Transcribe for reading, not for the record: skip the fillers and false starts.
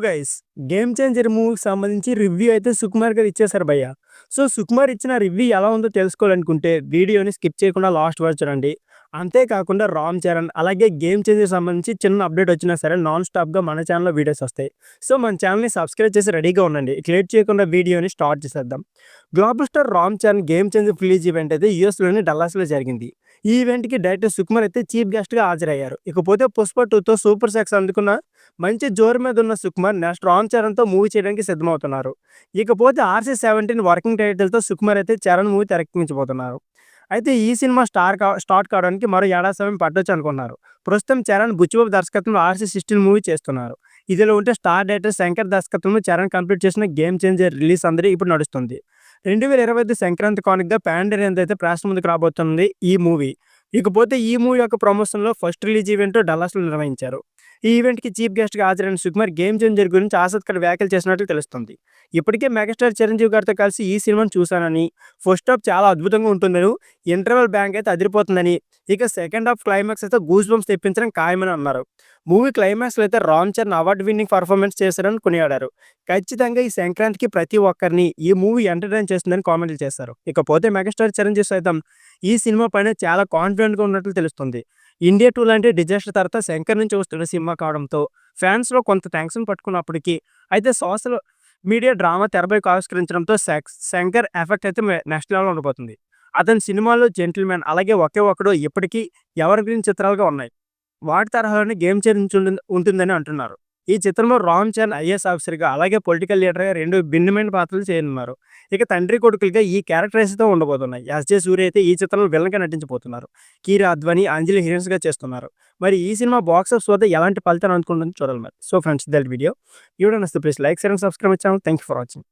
Guys 'game changer' మూవీకి సంబంధించి review అయితే సుకుమార్ గారు ఇచ్చేసారు భయ్య. సో, సుకుమార్ ఇచ్చిన రివ్యూ ఎలా ఉందో తెలుసుకోవాలనుకుంటే వీడియోని స్కిప్ చేయకుండా లాస్ట్ వరకు చూడండి. అంతేకాకుండా 'రామ్ చరణ్' అలాగే 'గేమ్ చేంజర్' సంబంధించి చిన్న అప్డేట్ వచ్చినా సరే నాన్ స్టాప్‌గా మన ఛానెల్‌లో వీడియోస్ వస్తాయి. సో, మన ఛానెల్‌ని సబ్స్క్రైబ్ చేసి రెడీగా ఉండండి. ఇక లేట్ చేయకుండా వీడియోని స్టార్ట్ చేసేద్దాం. Global star 'Ram Charan' 'game changer' release event అయితే యూఎస్‌లోని డల్లాస్‌లో జరిగింది. ఈ ఈవెంట్‌కి డైరెక్టర్ సుకుమార్ అయితే చీఫ్ గెస్ట్‌గా హాజరయ్యారు. ఇకపోతే 'పుష్ప 2'తో సూపర్ సక్సెస్ అందుకున్న మంచి జోరు మీద ఉన్న సుకుమార్ నెక్స్ట్ 'రామ్ చరణ్‌తో మూవీ చేయడానికి సిద్ధమవుతున్నారు. ఇకపోతే 'RC-17' వర్కింగ్ టైటిల్‌తో సుకుమార్ అయితే 'చరణ్' మూవీ తెరకెక్కించబోతున్నారు. అయితే ఈ సినిమా స్టార్ట్ కావడానికి మరో ఏడాది సమయం పట్టొచ్చు అనుకున్నారు. ప్రస్తుతం చరణ్ బుచ్చిబాబు దర్శకత్వంలో 'RC-16' మూవీ చేస్తున్నారు. ఇదిలా ఉంటే స్టార్ డైరెక్టర్ శంకర్ దర్శకత్వంలో చరణ్ కంప్లీట్ చేసిన 'గేమ్ చేంజర్' రిలీజ్ సందడి ఇప్పుడు నడుస్తుంది. 2025 సంక్రాంతి కానుకగా పాన్ ఇండియా అయితే ప్రేక్షకుల ముందుకు రాబోతుంది ఈ మూవీ. ఇకపోతే ఈ మూవీ యొక్క ప్రమోషన్‌లో ఫస్ట్ రిలీజ్ ఈవెంట్ డల్లాస్‌లో నిర్వహించారు. ఈ ఈవెంట్‌కి చీఫ్ గెస్ట్‌గా హాజరైన సుకుమార్ 'గేమ్ చేంజర్' గురించి ఆసక్తికర వ్యాఖ్యలు చేసినట్లు తెలుస్తుంది. ఇప్పటికే మెగాస్టార్ చిరంజీవి గారితో కలిసి ఈ సినిమాను చూశానని, ఫస్ట్ హాఫ్ చాలా అద్భుతంగా ఉంటుందని, ఇంటర్వెల్ బ్యాంక్ అయితే అదిరిపోతుందని, ఇక సెకండ్ హాఫ్ క్లైమాక్స్ అయితే గూస్ బంప్స్ తెప్పించడం ఖాయమని అన్నారు. మూవీ క్లైమాక్స్‌లో అయితే 'Ram Charan' award winning performance చేశారని కొనియాడారు. ఖచ్చితంగా ఈ సంక్రాంతికి ప్రతి ఒక్కరిని ఈ మూవీ ఎంటర్‌టైన్ చేస్తుందని కామెంట్లు చేశారు. ఇకపోతే మెగాస్టార్ చిరంజీవి సైతం ఈ సినిమా పైన చాలా కాన్ఫిడెంట్‌గా ఉన్నట్లు తెలుస్తుంది. 'ఇండియా 2' లాంటి డిజాస్టర్ తర్వాత శంకర్ నుంచి వస్తున్న సినిమా కావడంతో ఫ్యాన్స్‌లో కొంత టెన్షన్ పట్టుకున్నప్పటికీ అయితే సోషల్ మీడియా డ్రామా తెరపైకి ఆవిష్కరించడంతో శంకర్ ఎఫెక్ట్ అయితే నెక్స్ట్ లెవెల్‌లో ఉండబోతుంది. అతని సినిమాల్లో 'జెంటిల్‌మెన్' అలాగే 'ఒకే ఒక్కడు' ఇప్పటికీ ఎవర్ గ్రీన్ చిత్రాలుగా ఉన్నాయి. వాటి తరహాలోనే 'గేమ్ చేంజర్' ఉంటుందని అంటున్నారు. ఈ చిత్రంలో 'రామ్ చరణ్' ఐఏఎస్ ఆఫీసర్‌గా అలాగే పొలిటికల్ లీడర్‌గా 2 భిన్నమైన పాత్రలు చేయనున్నారు. ఇక తండ్రి కొడుకులుగా ఈ క్యారెక్టర్స్‌తో ఉండబోతున్నాయి. ఎస్‌జే సూర్య అయితే ఈ చిత్రంలో విలన్‌గా నటించబోతున్నారు. కీరా అద్వానీ, అంజలి హీరోయిన్స్‌గా చేస్తున్నారు. మరి ఈ సినిమా బాక్స్ ఆఫీస్ వద్ద ఎలాంటి ఫలితాన్ని అందుకుంటుందో చూడాలి మరి. So friends, that video. ఈ వీడియో నచ్చితే please like, share and subscribe my channel. Thank you for watching.